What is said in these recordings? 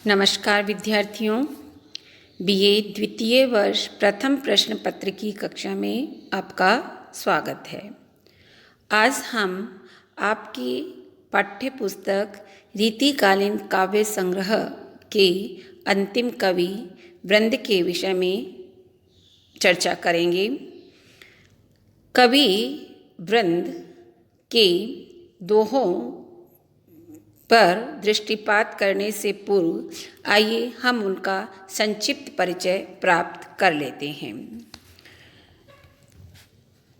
नमस्कार विद्यार्थियों, बीए द्वितीय वर्ष प्रथम प्रश्न पत्र की कक्षा में आपका स्वागत है। आज हम आपकी पाठ्य पुस्तक रीतिकालीन काव्य संग्रह के अंतिम कवि वृंद के विषय में चर्चा करेंगे। कवि वृंद के दोहों पर दृष्टिपात करने से पूर्व आइए हम उनका संक्षिप्त परिचय प्राप्त कर लेते हैं।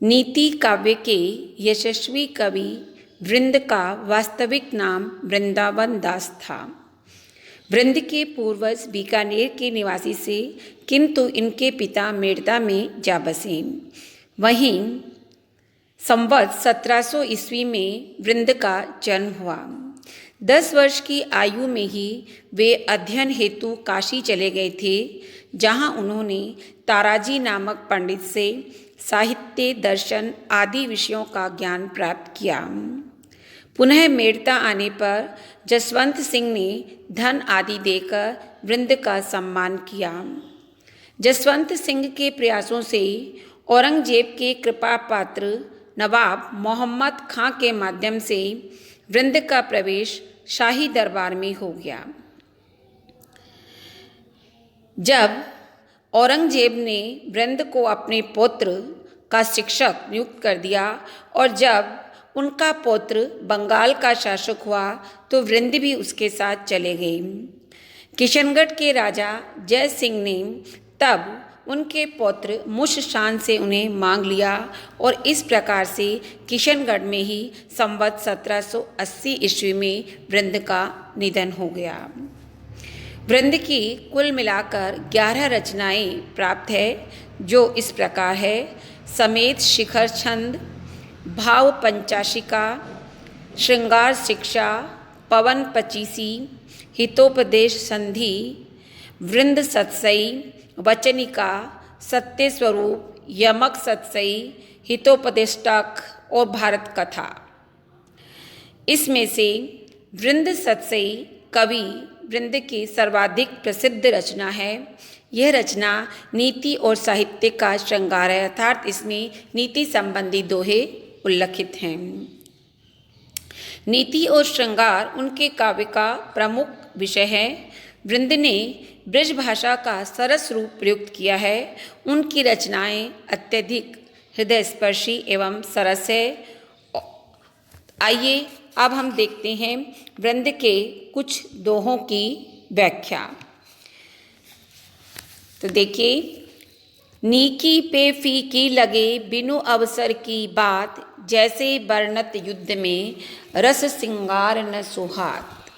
नीति काव्य के यशस्वी कवि वृंद का वास्तविक नाम वृंदावन दास था। वृंद के पूर्वज बीकानेर के निवासी से, किंतु इनके पिता मेड़ता में जा बसे। वहीं संवत 1700 ईस्वी में वृंद का जन्म हुआ। 10 वर्ष की आयु में ही वे अध्ययन हेतु काशी चले गए थे, जहां उन्होंने ताराजी नामक पंडित से साहित्य, दर्शन आदि विषयों का ज्ञान प्राप्त किया। पुनः मेड़ता आने पर जसवंत सिंह ने धन आदि देकर वृंद का सम्मान किया। जसवंत सिंह के प्रयासों से औरंगजेब के कृपा पात्र नवाब मोहम्मद खां के माध्यम से वृंद का प्रवेश शाही दरबार में हो गया। जब औरंगजेब ने वृंद को अपने पौत्र का शिक्षक नियुक्त कर दिया और जब उनका पौत्र बंगाल का शासक हुआ तो वृंद भी उसके साथ चले गए। किशनगढ़ के राजा जय सिंह ने तब उनके पौत्र मुशशान से उन्हें मांग लिया और इस प्रकार से किशनगढ़ में ही संवत 1780 ईस्वी में वृंद का निधन हो गया। वृंद की कुल मिलाकर 11 रचनाएं प्राप्त है, जो इस प्रकार है: समेत शिखर छंद, भाव पंचाशिका, श्रृंगार शिक्षा, पवन पचीसी, हितोपदेश संधि, वृंद सतसई, वचनिका, सत्य स्वरूप, यमक सतसई, हितोपदेष्टक और भारत कथा। इसमें से वृंद सतसई कवि वृंद की सर्वाधिक प्रसिद्ध रचना है। यह रचना नीति और साहित्य का श्रृंगार है, अर्थात इसमें नीति संबंधी दोहे उल्लिखित हैं। नीति और श्रृंगार उनके काव्य का प्रमुख विषय है। वृंद ने ब्रज भाषा का सरस रूप प्रयुक्त किया है। उनकी रचनाएं अत्यधिक हृदयस्पर्शी एवं सरस है। आइए अब हम देखते हैं वृंद के कुछ दोहों की व्याख्या। तो देखिए, नीकी पे फीकी लगे बिनु अवसर की बात, जैसे बरनत युद्ध में रस सिंगार न सुहात।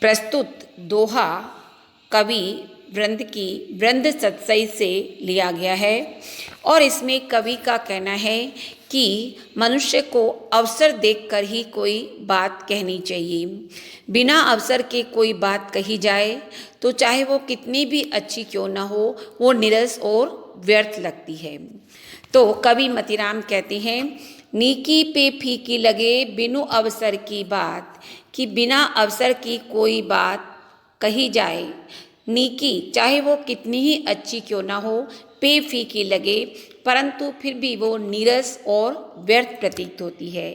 प्रस्तुत दोहा कवि वृंद की वृंद सतसई से लिया गया है और इसमें कवि का कहना है कि मनुष्य को अवसर देखकर ही कोई बात कहनी चाहिए। बिना अवसर के कोई बात कही जाए तो चाहे वो कितनी भी अच्छी क्यों ना हो, वो निरस और व्यर्थ लगती है। तो कवि मतीराम कहते हैं, नीकी पे फीकी लगे बिनु अवसर की बात, कि बिना अवसर की कोई बात कही जाए। नीकी चाहे वो कितनी ही अच्छी क्यों ना हो, पे फीकी लगे, परंतु फिर भी वो नीरस और व्यर्थ प्रतीत होती है।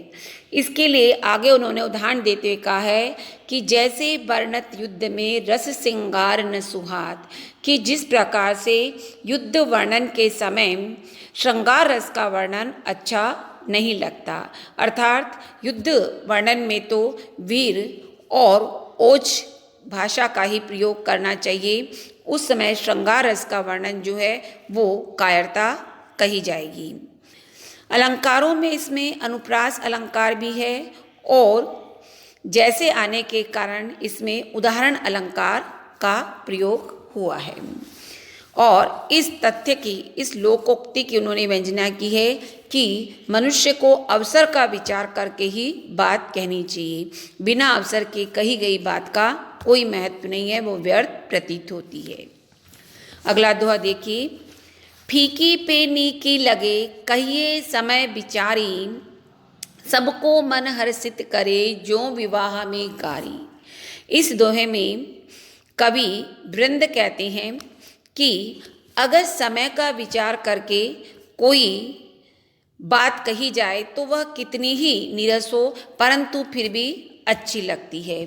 इसके लिए आगे उन्होंने उदाहरण देते हुए कहा है कि जैसे बरनत युद्ध में रस सिंगार न सुहात, कि जिस प्रकार से युद्ध वर्णन के समय श्रृंगार रस का वर्णन अच्छा नहीं लगता, अर्थात युद्ध वर्णन में तो वीर और ओज भाषा का ही प्रयोग करना चाहिए। उस समय श्रृंगार रस का वर्णन जो है वो कायरता कही जाएगी। अलंकारों में इसमें अनुप्रास अलंकार भी है और जैसे आने के कारण इसमें उदाहरण अलंकार का प्रयोग हुआ है। और इस तथ्य की, इस लोकोक्ति की उन्होंने व्यंजना की है कि मनुष्य को अवसर का विचार करके ही बात कहनी चाहिए। बिना अवसर के कही गई बात का कोई महत्व नहीं है, वो व्यर्थ प्रतीत होती है। अगला दोहा देखिए, फीकी पे नीकी लगे कहिए समय विचारी, सबको मन हर्षित करे जो विवाह में कारी। इस दोहे में कवि वृंद कहते हैं कि अगर समय का विचार करके कोई बात कही जाए तो वह कितनी ही नीरस हो परंतु फिर भी अच्छी लगती है।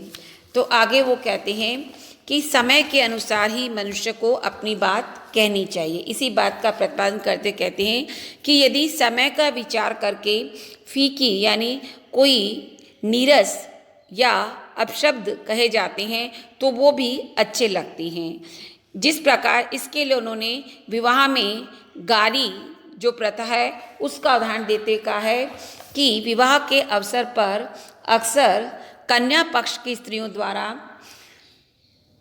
तो आगे वो कहते हैं कि समय के अनुसार ही मनुष्य को अपनी बात कहनी चाहिए। इसी बात का प्रतिपादन करते कहते हैं कि यदि समय का विचार करके फीकी यानी कोई नीरस या अपशब्द कहे जाते हैं तो वो भी अच्छे लगते हैं। जिस प्रकार इसके लिए उन्होंने विवाह में गाली जो प्रथा है उसका उदाहरण देते कहा है कि विवाह के अवसर पर अक्सर कन्या पक्ष की स्त्रियों द्वारा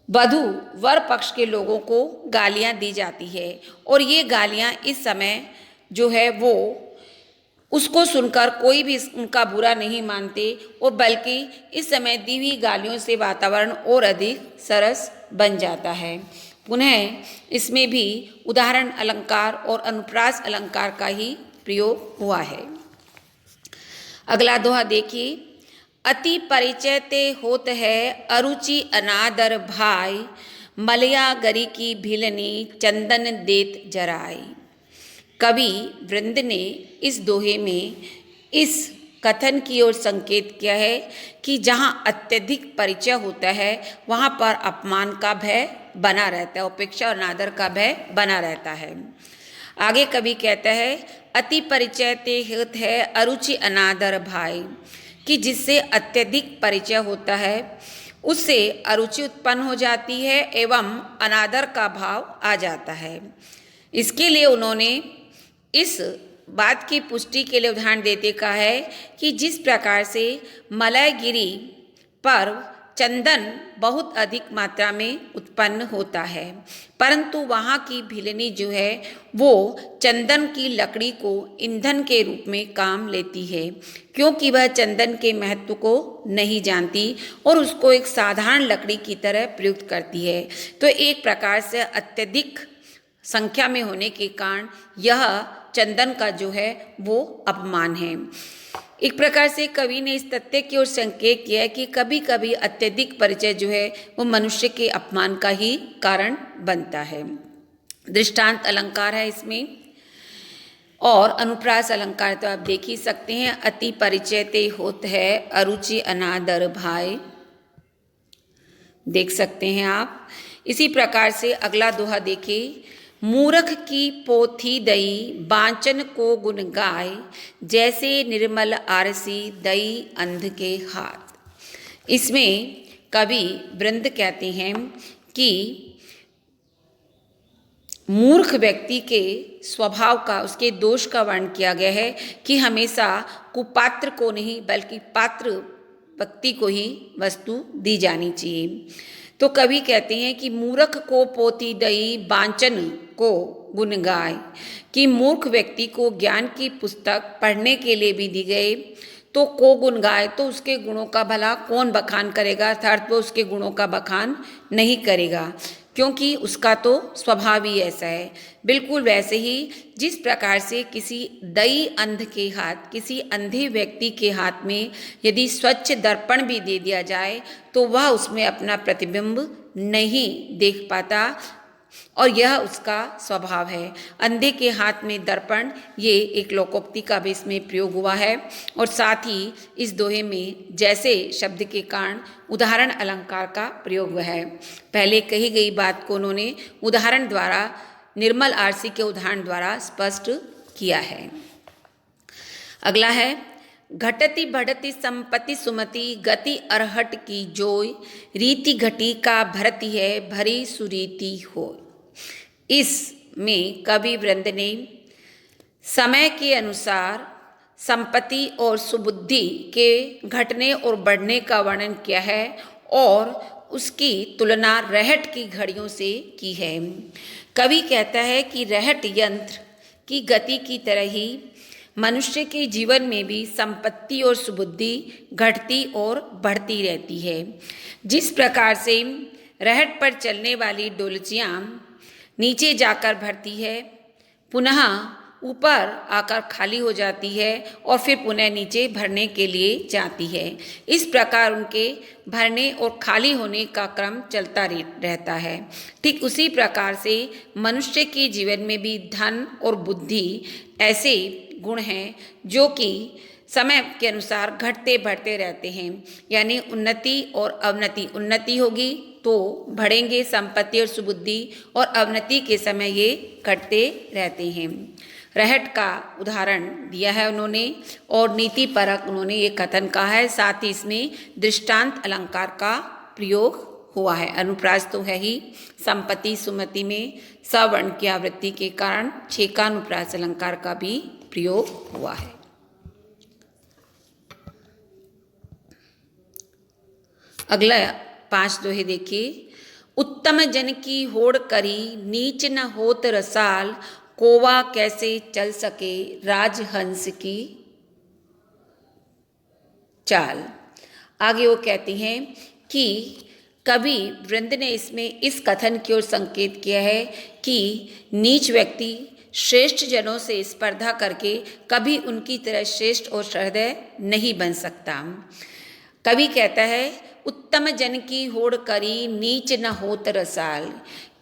वधू वर पक्ष के लोगों को गालियां दी जाती है और ये गालियां इस समय जो है वो उसको सुनकर कोई भी उनका बुरा नहीं मानते और बल्कि इस समय दी हुई गालियों से वातावरण और अधिक सरस बन जाता है। पुनः इसमें भी उदाहरण अलंकार और अनुप्रास अलंकार का ही प्रयोग हुआ है। अगला दोहा देखिए, अति परिचय ते होत है अरुचि अनादर भाई, मलया गरी की भिलनी चंदन देत जराई। कवि वृंद ने इस दोहे में इस कथन की ओर संकेत किया है कि जहाँ अत्यधिक परिचय होता है वहाँ पर अपमान का भय बना रहता है, उपेक्षा और अनादर का भय बना रहता है। आगे कवि कहता है अति परिचय ते होत है अरुचि अनादर भाई, कि जिससे अत्यधिक परिचय होता है उससे अरुचि उत्पन्न हो जाती है एवं अनादर का भाव आ जाता है। इसके लिए उन्होंने इस बात की पुष्टि के लिए उदाहरण देते कहा है कि जिस प्रकार से मलयगिरी पर चंदन बहुत अधिक मात्रा में उत्पन्न होता है परंतु वहाँ की भिलनी जो है वो चंदन की लकड़ी को ईंधन के रूप में काम लेती है, क्योंकि वह चंदन के महत्व को नहीं जानती और उसको एक साधारण लकड़ी की तरह प्रयुक्त करती है। तो एक प्रकार से अत्यधिक संख्या में होने के कारण यह चंदन का जो है वो अपमान है। एक प्रकार से कवि ने इस तथ्य की ओर संकेत किया है कि कभी कभी अत्यधिक परिचय जो है वो मनुष्य के अपमान का ही कारण बनता है। दृष्टांत अलंकार है इसमें और अनुप्रास अलंकार तो आप देख ही सकते हैं। अति परिचय ते होत है अरुचि अनादर भाई, देख सकते हैं आप। इसी प्रकार से अगला दोहा देखिए, मूर्ख की पोथी दई बांचन को गुण गाय, जैसे निर्मल आरसी दई अंध के हाथ। इसमें कवि वृंद कहते हैं कि मूर्ख व्यक्ति के स्वभाव का, उसके दोष का वर्णन किया गया है कि हमेशा कुपात्र को नहीं बल्कि पात्र व्यक्ति को ही वस्तु दी जानी चाहिए। तो कवि कहते हैं कि मूर्ख को पोथी दई बांचन को गुण गाय, कि मूर्ख व्यक्ति को ज्ञान की पुस्तक पढ़ने के लिए भी दी गई तो को गुण गाय, तो उसके गुणों का भला कौन बखान करेगा, अर्थात वो उसके गुणों का बखान नहीं करेगा क्योंकि उसका तो स्वभाव ही ऐसा है। बिल्कुल वैसे ही जिस प्रकार से किसी दई अंध के हाथ, किसी अंधे व्यक्ति के हाथ में यदि स्वच्छ दर्पण भी दे दिया जाए तो वह उसमें अपना प्रतिबिंब नहीं देख पाता और यह उसका स्वभाव है। अंधे के हाथ में दर्पण, ये एक लोकोक्ति का भी इसमें प्रयोग हुआ है और साथ ही इस दोहे में जैसे शब्द के कारण उदाहरण अलंकार का प्रयोग हुआ है। पहले कही गई बात को उन्होंने उदाहरण द्वारा, निर्मल आरसी के उदाहरण द्वारा स्पष्ट किया है। अगला है, घटति बढ़ती संपत्ति सुमति गति अरहट की जोय, रीति घटी का भरती है भरी सुरीति हो। इसमें कवि वृंद ने समय के अनुसार संपत्ति और सुबुद्धि के घटने और बढ़ने का वर्णन किया है और उसकी तुलना रहट की घड़ियों से की है। कवि कहता है कि रहट यंत्र की गति की तरह ही मनुष्य के जीवन में भी संपत्ति और सुबुद्धि घटती और बढ़ती रहती है। जिस प्रकार से रहट पर चलने वाली डोलचियाँ नीचे जाकर भरती है, पुनः ऊपर आकर खाली हो जाती है और फिर पुनः नीचे भरने के लिए जाती है। इस प्रकार उनके भरने और खाली होने का क्रम चलता रहता है। ठीक उसी प्रकार से मनुष्य के जीवन में भी धन और बुद्धि ऐसे गुण हैं जो कि समय के अनुसार घटते बढ़ते रहते हैं, यानी उन्नति और अवनति। उन्नति होगी तो बढ़ेंगे संपत्ति और सुबुद्धि, और अवनति के समय ये घटते रहते हैं। रहट का उदाहरण दिया है उन्होंने, और नीति परक उन्होंने ये कथन कहा है। साथ ही इसमें दृष्टांत अलंकार का प्रयोग हुआ है। अनुप्रास तो है ही, संपत्ति सुमति में सवर्ण की आवृत्ति के कारण छेकानुप्रास अलंकार का भी प्रयोग हुआ है। अगला 5 दोहे देखिए। उत्तम जन की होड़ करी, नीच न होत रसाल, कोवा कैसे चल सके राजहंस की चाल। आगे वो कहते हैं कि कवि वृंद ने इसमें इस कथन की ओर संकेत किया है कि नीच व्यक्ति श्रेष्ठ जनों से स्पर्धा करके कभी उनकी तरह श्रेष्ठ और सहृदय नहीं बन सकता। कवि कहता है उत्तम जन की होड़ करी, नीच न होत रसाल,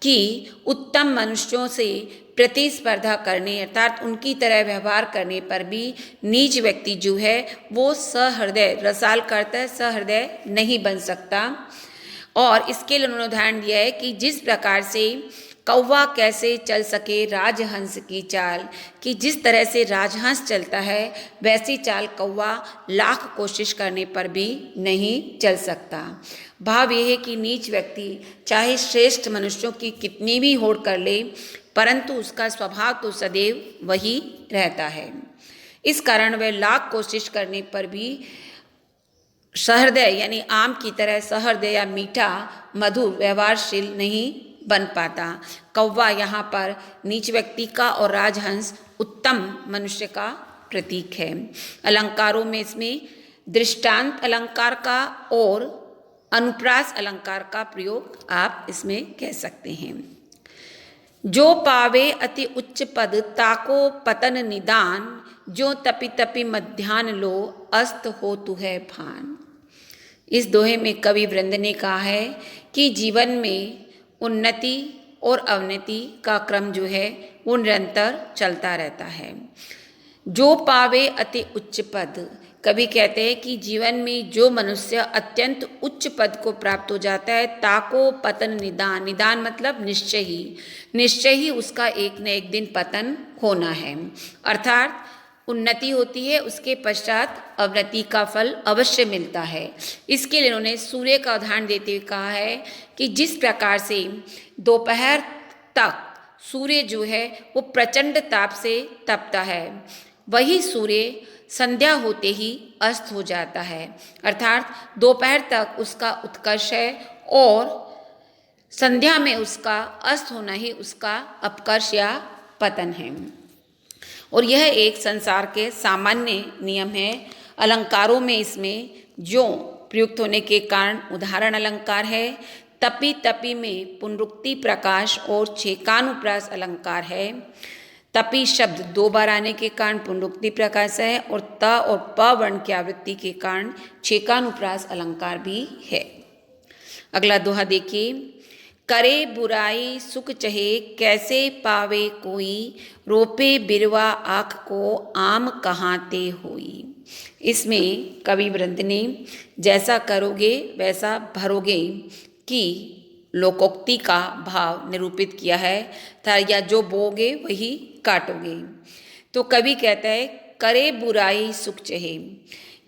कि उत्तम मनुष्यों से प्रतिस्पर्धा करने अर्थात उनकी तरह व्यवहार करने पर भी नीच व्यक्ति जो है वो सहृदय, रसाल करता है सहृदय नहीं बन सकता। और इसके लिए उन्होंने उदाहरण दिया है कि जिस प्रकार से कौवा कैसे चल सके राजहंस की चाल, कि जिस तरह से राजहंस चलता है वैसी चाल कौवा लाख कोशिश करने पर भी नहीं चल सकता। भाव यह है कि नीच व्यक्ति चाहे श्रेष्ठ मनुष्यों की कितनी भी होड़ कर ले, परंतु उसका स्वभाव तो सदैव वही रहता है। इस कारण वह लाख कोशिश करने पर भी सहृदय यानी आम की तरह सहृदय या मीठा मधुर व्यवहारशील नहीं बन पाता। कौवा यहाँ पर नीच व्यक्ति का और राजहंस उत्तम मनुष्य का प्रतीक है। अलंकारों में इसमें दृष्टांत अलंकार का और अनुप्रास अलंकार का प्रयोग आप इसमें कह सकते हैं। जो पावे अति उच्च पद, ताको पतन निदान, जो तपि तपि मध्यान लो, अस्त हो तु है भान। इस दोहे में कवि वृंद ने कहा है कि जीवन में उन्नति और अवनति का क्रम जो है वो निरंतर चलता रहता है। जो पावे अति उच्च पद, कवि कहते हैं कि जीवन में जो मनुष्य अत्यंत उच्च पद को प्राप्त हो जाता है, ताको पतन निदान, निदान मतलब निश्चय ही उसका एक न एक दिन पतन होना है। अर्थात उन्नति होती है, उसके पश्चात अवनति का फल अवश्य मिलता है। इसके लिए उन्होंने सूर्य का उदाहरण देते हुए कहा है कि जिस प्रकार से दोपहर तक सूर्य जो है वो प्रचंड ताप से तपता है, वही सूर्य संध्या होते ही अस्त हो जाता है। अर्थात दोपहर तक उसका उत्कर्ष है और संध्या में उसका अस्त होना ही उसका अपकर्ष या पतन है। और यह एक संसार के सामान्य नियम है। अलंकारों में इसमें जो प्रयुक्त होने के कारण उदाहरण अलंकार है। तपि तपि में पुनरुक्ति प्रकाश और छेकानुप्रास अलंकार है। तपि शब्द 2 बार आने के कारण पुनरुक्ति प्रकाश है, और त और प वर्ण की आवृत्ति के कारण छेकानुप्रास अलंकार भी है। अगला दोहा देखिए। करे बुराई सुख चहे, कैसे पावे कोई, रोपे बिरवा आँख को, आम कहाँ ते होई। इसमें कवि वृंद ने जैसा करोगे वैसा भरोगे की लोकोक्ति का भाव निरूपित किया है, या जो बोगे वही काटोगे। तो कवि कहता है करे बुराई सुख चहे,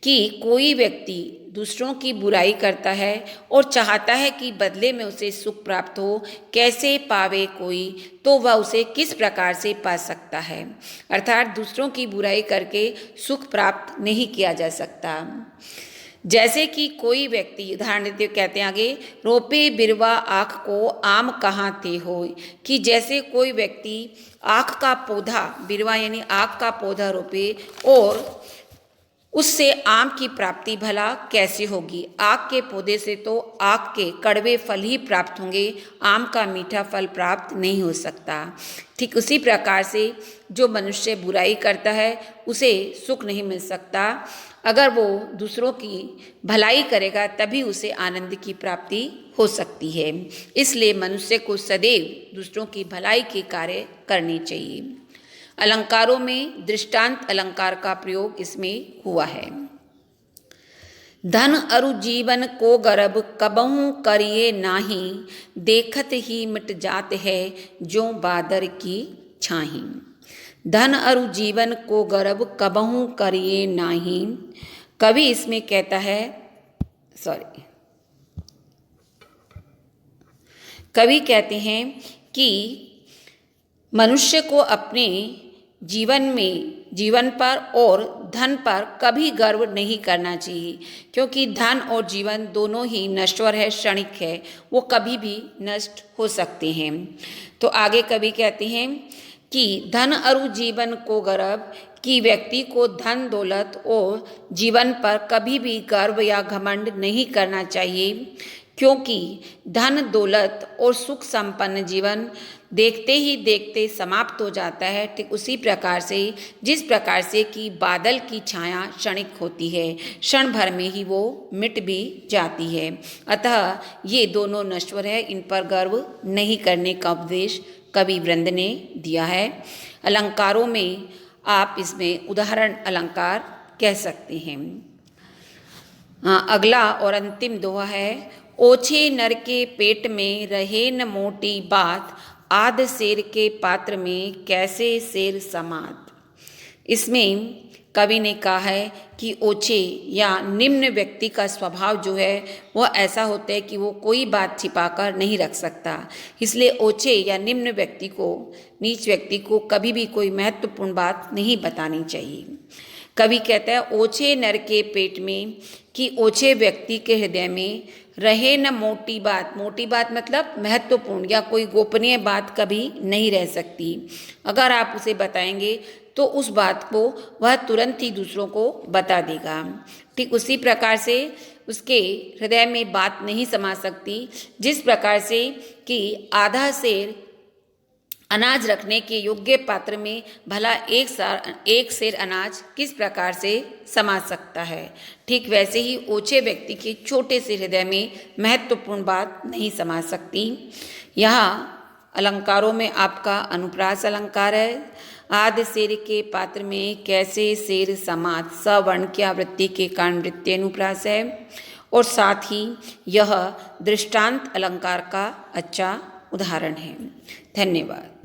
कि कोई व्यक्ति दूसरों की बुराई करता है और चाहता है कि बदले में उसे सुख प्राप्त हो, कैसे पावे कोई, तो वह उसे किस प्रकार से पा सकता है। अर्थात दूसरों की बुराई करके सुख प्राप्त नहीं किया जा सकता। जैसे कि कोई व्यक्ति, उदाहरण देते हुए कहते हैं आगे, रोपे बिरवा आँख को, आम कहाँ ते होय, कि जैसे कोई व्यक्ति आँख का पौधा, बिरवा यानी आँख का पौधा रोपे और उससे आम की प्राप्ति भला कैसे होगी? आक के पौधे से तो आक के कड़वे फल ही प्राप्त होंगे, आम का मीठा फल प्राप्त नहीं हो सकता। ठीक उसी प्रकार से जो मनुष्य बुराई करता है उसे सुख नहीं मिल सकता। अगर वो दूसरों की भलाई करेगा तभी उसे आनंद की प्राप्ति हो सकती है। इसलिए मनुष्य को सदैव दूसरों की भलाई के कार्य करने चाहिए। अलंकारों में दृष्टांत अलंकार का प्रयोग इसमें हुआ है। धन अरु जीवन को गर्भ कबहू करिए नाही, देखत ही मिट जात है जो बादर की छाही। धन अरु जीवन को गर्भ कबहू करिए नाही। कवि इसमें कहता है, कवि कहते हैं कि मनुष्य को अपने जीवन पर और धन पर कभी गर्व नहीं करना चाहिए, क्योंकि धन और जीवन दोनों ही नश्वर है, क्षणिक है, वो कभी भी नष्ट हो सकते हैं। तो आगे कवि कहते हैं कि धन अरु जीवन को गर्व, कि व्यक्ति को धन दौलत और जीवन पर कभी भी गर्व या घमंड नहीं करना चाहिए, क्योंकि धन दौलत और सुख संपन्न जीवन देखते ही देखते समाप्त हो जाता है। ठीक उसी प्रकार से जिस प्रकार से कि बादल की छाया क्षणिक होती है, क्षण भर में ही वो मिट भी जाती है। अतः ये दोनों नश्वर है, इन पर गर्व नहीं करने का उपदेश कवि वृंद ने दिया है। अलंकारों में आप इसमें उदाहरण अलंकार कह सकते हैं। अगला और अंतिम दोहा है, ओछे नर के पेट में रहे न मोटी बात, आध शेर के पात्र में कैसे शेर समात। इसमें कवि ने कहा है कि ओछे या निम्न व्यक्ति का स्वभाव जो है वह ऐसा होता है कि वो कोई बात छिपाकर नहीं रख सकता। इसलिए ओछे या निम्न व्यक्ति को, नीच व्यक्ति को कभी भी कोई महत्वपूर्ण बात नहीं बतानी चाहिए। कवि कहता है ओछे नर के पेट में, कि ओछे व्यक्ति के हृदय में रहे न मोटी बात। मोटी बात मतलब महत्वपूर्ण या कोई गोपनीय बात कभी नहीं रह सकती। अगर आप उसे बताएंगे तो उस बात को वह तुरंत ही दूसरों को बता देगा। ठीक उसी प्रकार से उसके हृदय में बात नहीं समा सकती, जिस प्रकार से कि आधा शेर अनाज रखने के योग्य पात्र में भला एक सेर अनाज किस प्रकार से समा सकता है। ठीक वैसे ही ओछे व्यक्ति के छोटे से हृदय में महत्वपूर्ण बात नहीं समा सकती। यहाँ अलंकारों में आपका अनुप्रास अलंकार है। आध शेर के पात्र में कैसे शेर समात, सवर्ण की आवृत्ति के कारण वृत्ति अनुप्रास है, और साथ ही यह दृष्टांत अलंकार का अच्छा उदाहरण है। धन्यवाद।